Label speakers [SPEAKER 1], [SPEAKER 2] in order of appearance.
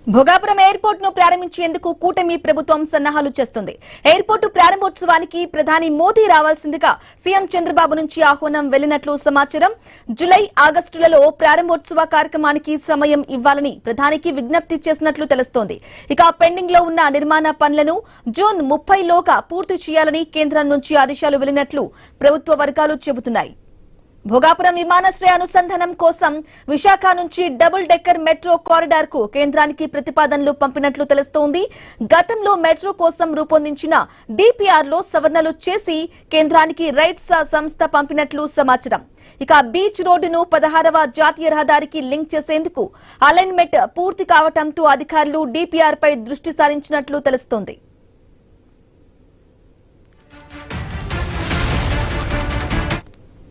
[SPEAKER 1] Bhogapuram airport ను ప్రారంభించేందుకు కూటమి ప్రభుత్వం సన్నాహాలు చేస్తుంది. ఎయిర్పోర్టు ప్రారంభోత్సవానికి ప్రధాని మోదీ రావాల్సిందిగా సీఎం చంద్రబాబు నుంచి ఆహ్వానం వెళ్లినట్లు సమాచారం. జులై, ఆగస్టులలో ప్రారంభోత్సవ కార్యక్రమానికి సమయం ఇవ్వాలని ప్రధానికి విజ్ఞప్తి చేసినట్లు తెలుస్తోంది. ఇక పెండింగ్ లో ఉన్న నిర్మాణ పనులను జూన్ 30 లోగా పూర్తి చేయాలని కేంద్రం నుంచి ఆదేశాలు వెళ్లినట్లు ప్రభుత్వ వర్గాలు చెబుతున్నాయి. భోగాపురం విమానాశ్రయ అనుసంధానం కోసం విశాఖ నుంచి డబుల్ డెక్కర్ మెట్రో కారిడార్ కు కేంద్రానికి ప్రతిపాదనలు పంపినట్లు తెలుస్తోంది. గతంలో మెట్రో కోసం రూపొందించిన డిపిఆర్ లో సవరణలు చేసి కేంద్రానికి రైట్స్ సంస్థ పంపినట్లు సమాచారం. ఇక బీచ్ రోడ్డును 16వ జాతీయ రహదారికి లింక్ చేసేందుకు అలైన్మెంట్ పూర్తి కావడంతో అధికారులు డిపిఆర్ పై దృష్టి సారించినట్లు తెలుస్తోంది.